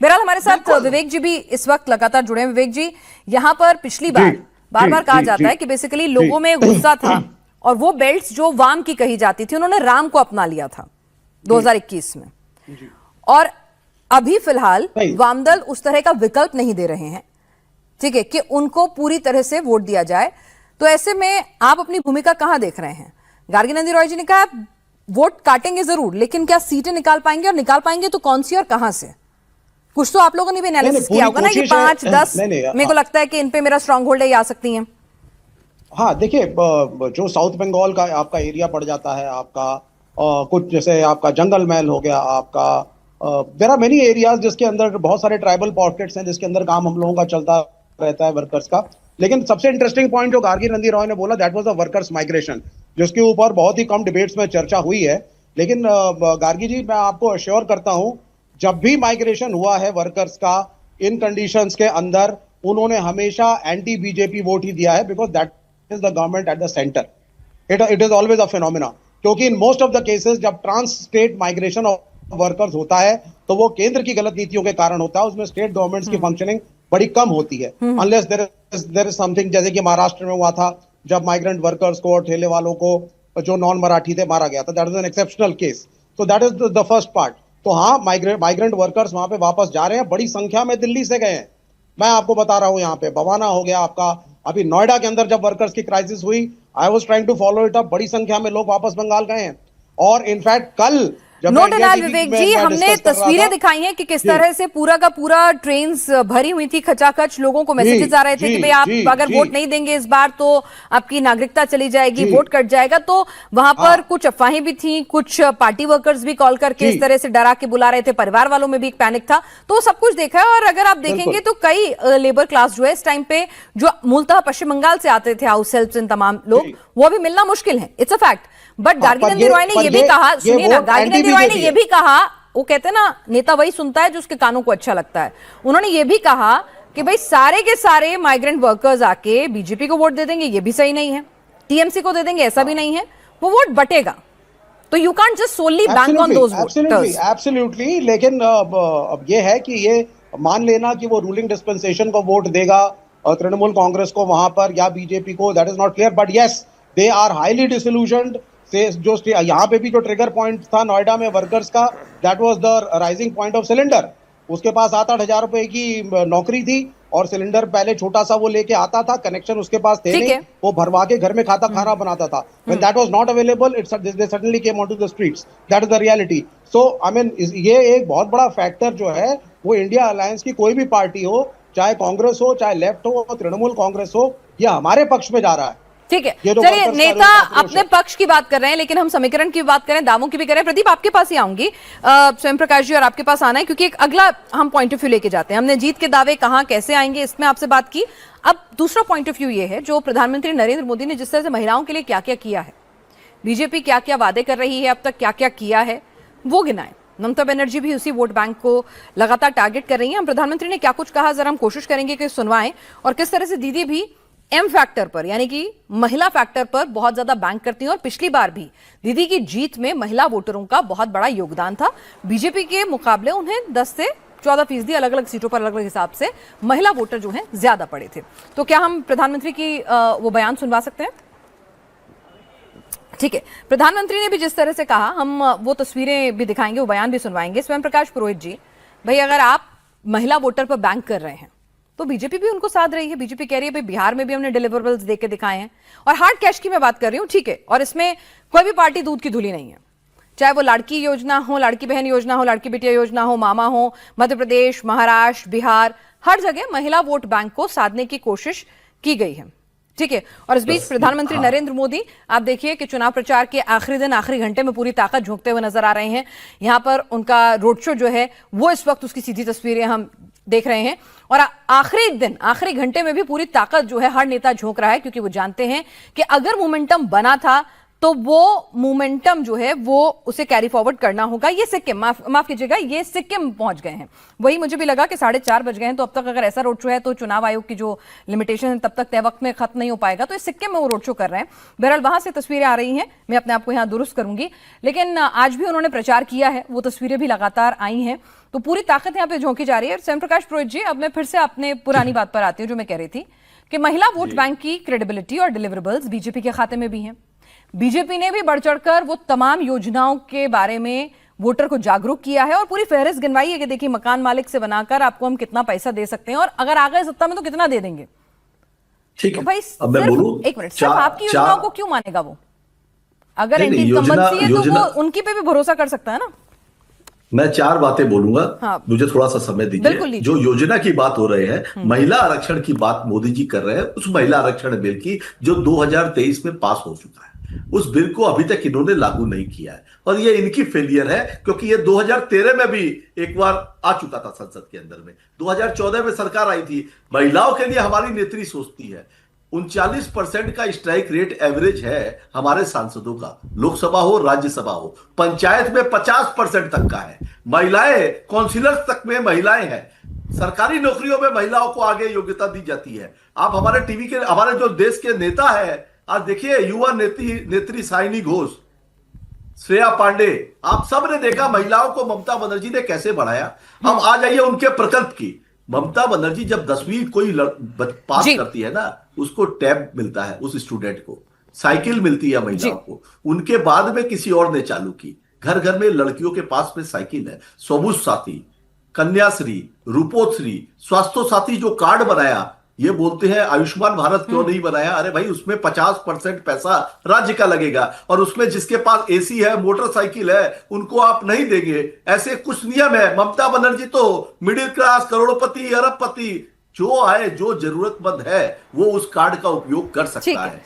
बहरहाल हमारे साथ विवेक जी भी इस वक्त लगातार जुड़े हैं। विवेक जी, यहाँ पर पिछली बार बार कहा जाता है कि बेसिकली लोगों में गुस्सा था और वो बेल्ट्स जो वाम की कही जाती थी उन्होंने राम को अपना लिया था 2021 में, और अभी फिलहाल वामदल उस तरह का विकल्प नहीं दे रहे हैं, ठीक है, कि उनको पूरी तरह से वोट दिया जाए। तो ऐसे में आप अपनी भूमिका कहां देख रहे हैं? गार्गी नंदी रॉय जी ने कहा वोट काटेंगे जरूर, लेकिन क्या सीटें निकाल पाएंगे, और निकाल पाएंगे तो कौन सी और कहां से? कुछ तो आप लोगों ने भी एनालिसिस किया होगा ना कि 5-10 मेरे को लगता है कि इन पे मेरा स्ट्रांग होल्ड है, आ सकती हैं। हाँ देखिए, जो साउथ बंगाल का आपका एरिया पड़ जाता है, आपका कुछ जैसे आपका जंगल महल हो गया, आपका देयर आर मेनी एरियाज जिसके अंदर बहुत सारे ट्राइबल पॉकेट्स हैं जिसके अंदर काम हम लोगों का चलता रहता है, वर्कर्स का। लेकिन सबसे इंटरेस्टिंग पॉइंट जो गार्गी नंदी रॉय ने बोला, that was the workers migration, जिसके ऊपर बहुत ही कम डिबेट्स में चर्चा हुई है। लेकिन गार्गी जी, मैं आपको अश्योर करता हूं, जब भी माइग्रेशन हुआ है वर्कर्स का इन कंडीशंस के अंदर, उन्होंने हमेशा एंटी बीजेपी वोट ही दिया है, because that is the government at the centre. It is always a phenomena, क्योंकि in most of the cases जब trans state migration of workers होता है तो वो केंद्र की गलत नीतियों के कारण होता है, उसमें स्टेट गवर्नमेंट्स की फंक्शनिंग बड़ी कम होती है, अनलेस देयर इज समथिंग, जैसे कि महाराष्ट्र में हुआ था जब माइग्रेंट वर्कर्स को और ठेले वालों को जो नॉन मराठी थे मारा गया था, that is an exceptional case. तो that is the first part. तो हाँ, माइग्रेंट वर्कर्स वहां पे वापस जा रहे हैं, बड़ी संख्या में दिल्ली से गए हैं। मैं आपको बता रहा हूं, यहाँ पे बवाना हो गया आपका, अभी नोएडा के अंदर जब वर्कर्स की क्राइसिस हुई, I was trying to follow it up, बड़ी संख्या में लोग वापस बंगाल गए हैं। और इनफैक्ट कल नोट डाल विवेक जी, हमने तस्वीरें दिखाई हैं कि किस तरह से पूरा का पूरा ट्रेन्स भरी हुई थी, खचाखच। लोगों को मैसेजेस आ रहे थे कि भाई आप अगर वोट नहीं देंगे इस बार तो आपकी नागरिकता चली जाएगी, वोट कट जाएगा। तो वहां पर कुछ अफवाहें भी थी, कुछ पार्टी वर्कर्स भी कॉल करके इस तरह से डरा के बुला रहे थे, परिवार वालों में भी एक पैनिक था। तो सब कुछ देखा है। और अगर आप देखेंगे तो कई लेबर क्लास जो है इस टाइम पे, जो मूलतः पश्चिम बंगाल से आते थे, हाउस हेल्प्स इन तमाम लोग, वो अभी मिलना मुश्किल है। It's a fact. But Gargi Nandi Roy ने ये भी कहा, सुनिए ना, गार्गी नंदी रॉय ने ये भी कहा, वो कहते हैं ना नेता वही सुनता है जो उसके कानों को अच्छा लगता है। उन्होंने ये भी कहा कि भाई सारे के सारे माइग्रेंट वर्कर्स आके बीजेपी को वोट दे देंगे, ये भी सही नहीं है, टीएमसी को दे देंगे, ऐसा भी नहीं है, वो वोट बटेगा। तो you can't just solely bank on those voters. Absolutely. लेकिन अब ये है कि ये मान लेना कि वो रूलिंग डिस्पेंसेशन को वोट देगा तृणमूल कांग्रेस को वहां पर या बीजेपी को, that is not clear. But yes, they are highly disillusioned से जो यहाँ पे भी जो ट्रिगर पॉइंट था नोएडा में वर्कर्स का, that was the rising point of cylinder. उसके पास 7-8 हजार रुपए की नौकरी थी और सिलेंडर पहले छोटा सा वो लेके आता था, कनेक्शन उसके पास थे नहीं, वो भरवा के घर में खाना बनाता था। When that was not available, they suddenly came onto the streets. That is the reality. So I mean, ये एक बहुत बड़ा फैक्टर जो है वो इंडिया अलायंस की कोई भी पार्टी हो, चाहे कांग्रेस हो, चाहे लेफ्ट हो, तृणमूल कांग्रेस हो, ये हमारे पक्ष में जा रहा है। ठीक है, चलिए, नेता अपने पक्ष की बात कर रहे हैं, लेकिन हम समीकरण की बात करें, दावों की भी करें। प्रदीप, आपके पास ही आऊंगी, स्वयं प्रकाश जी, और आपके पास आना है क्योंकि एक अगला हम पॉइंट ऑफ व्यू लेके जाते हैं। हमने जीत के दावे कहां कैसे आएंगे इसमें आपसे बात की। अब दूसरा पॉइंट ऑफ व्यू ये है, जो प्रधानमंत्री नरेंद्र मोदी ने जिस तरह से महिलाओं के लिए क्या क्या किया है, बीजेपी क्या क्या वादे कर रही है, अब तक क्या क्या किया है, वो गिनाएं। ममता बनर्जी भी उसी वोट बैंक को लगातार टारगेट कर रही है। हम प्रधानमंत्री ने क्या कुछ कहा जरा हम कोशिश करेंगे कि सुनवाएं, और किस तरह से दीदी भी एम फैक्टर पर, यानी कि महिला फैक्टर पर बहुत ज्यादा बैंक करती हैं। और पिछली बार भी दीदी की जीत में महिला वोटरों का बहुत बड़ा योगदान था। बीजेपी के मुकाबले उन्हें 10 से 14% अलग अलग सीटों पर अलग अलग हिसाब से महिला वोटर जो हैं ज्यादा पड़े थे। तो क्या हम प्रधानमंत्री की वो बयान सुनवा सकते हैं? ठीक है, प्रधानमंत्री ने भी जिस तरह से कहा, हम वो तस्वीरें भी दिखाएंगे, वो बयान भी सुनवाएंगे। स्वयं प्रकाश पुरोहित जी, भाई अगर आप महिला वोटर पर बैंक कर रहे हैं तो बीजेपी भी उनको साथ रही है। बीजेपी कह रही है भाई बिहार में भी हमने डिलीवरेबल्स देके दिखाए हैं, और हार्ड कैश की मैं बात कर रही हूं, ठीक है, और इसमें कोई भी पार्टी दूध की धुली नहीं है, चाहे वो लड़की योजना हो, लड़की बहन योजना हो, लड़की बिटिया योजना हो, मामा हो, मध्य प्रदेश, महाराष्ट्र, बिहार, हर जगह महिला वोट बैंक को साधने की कोशिश की गई है। ठीक है, और इस बीच प्रधानमंत्री नरेंद्र मोदी, आप देखिए कि चुनाव प्रचार के आखिरी दिन, आखिरी घंटे में पूरी ताकत झोंकते हुए नजर आ रहे हैं। यहां पर उनका रोड शो जो है वो इस वक्त, उसकी सीधी तस्वीरें हम देख रहे हैं। और आखिरी दिन, आखिरी घंटे में भी पूरी ताकत जो है हर नेता झोंक रहा है, क्योंकि वो जानते हैं कि अगर मोमेंटम बना था तो वो मोमेंटम जो है वो उसे कैरी फॉरवर्ड करना होगा। ये सिक्किम, माफ कीजिएगा, ये सिक्किम पहुंच गए हैं। वही मुझे भी लगा कि 4:30 बज गए हैं, तो अब तक अगर ऐसा रोड शो है तो चुनाव आयोग की जो लिमिटेशन है तब तक तय वक्त में खत्म नहीं हो पाएगा, तो इस सिक्किम में वो रोड शो कर रहे हैं। बहरहाल वहां से तस्वीरें आ रही हैं, मैं अपने आप को यहाँ दुरुस्त करूंगी, लेकिन आज भी उन्होंने प्रचार किया है, वो तस्वीरें भी लगातार आई हैं, तो पूरी ताकत यहाँ पे झोंकी जा रही है। स्वयं प्रकाश पुरोहित जी, अब मैं फिर से अपने पुरानी बात पर आती हूँ जो मैं कह रही थी कि महिला वोट बैंक की क्रेडिबिलिटी और डिलीवरेबल्स बीजेपी के खाते में भी हैं। बीजेपी ने भी बढ़ चढ़कर वो तमाम योजनाओं के बारे में वोटर को जागरूक किया है और पूरी फहरिस्त गिनवाई है कि देखिए मकान मालिक से बनाकर आपको हम कितना पैसा दे सकते हैं और अगर आ गए सत्ता में तो कितना दे देंगे। ठीक तो है, भाई अब मैं बोलूं, एक मिनट, सिर्फ आपकी योजनाओं को क्यों मानेगा वो? अगर नहीं, इनकम्बेंसी है तो योजना, वो उनकी पे भी भरोसा कर सकता है ना। मैं 4 बातें बोलूंगा। हाँ, मुझे थोड़ा सा समय दीजिए। जो योजना की बात हो रहे हैं, महिला आरक्षण की बात मोदी जी कर रहे हैं, उस महिला आरक्षण बिल की जो 2023 में पास हो चुका है, उस बिल को अभी तक इन्होंने लागू नहीं किया है और ये इनकी फेलियर है, क्योंकि ये 2013 में भी एक बार आ चुका था संसद के अंदर में। 2014 में सरकार आई थी। महिलाओं के लिए हमारी नेत्री सोचती है। 39% का स्ट्राइक रेट एवरेज है हमारे सांसदों का, लोकसभा हो राज्यसभा हो। पंचायत में 50% तक का है। महिलाएं काउंसिलर्स तक में महिलाएं हैं। सरकारी नौकरियों में महिलाओं को आगे योग्यता दी जाती है। आप हमारे टीवी के, हमारे जो देश के नेता है, आज देखिए युवा नेत्री साइनी घोष, श्रेया पांडे, आप सब ने देखा महिलाओं को ममता बनर्जी ने कैसे बढ़ाया। हम आ जाइए उनके प्रकल्प की। ममता बनर्जी जब 10वीं कोई पास करती है ना, उसको टैब मिलता है, उस स्टूडेंट को साइकिल मिलती है महिलाओं को। उनके बाद में किसी और ने चालू की। घर घर में लड़कियों के पास में साइकिल है। सबुज साथी, कन्याश्री, रूपोश्री, स्वास्थ्य साथी जो कार्ड बनाया, ये बोलते हैं आयुष्मान भारत क्यों नहीं बनाया? अरे भाई, उसमें 50% पैसा राज्य का लगेगा और उसमें जिसके पास एसी है, मोटरसाइकिल है, उनको आप नहीं देंगे। ऐसे कुछ नियम है। ममता बनर्जी तो मिडिल क्लास, करोड़पति, अरबपति, जो आए, जो जरूरतमंद है, वो उस कार्ड का उपयोग कर सकता है।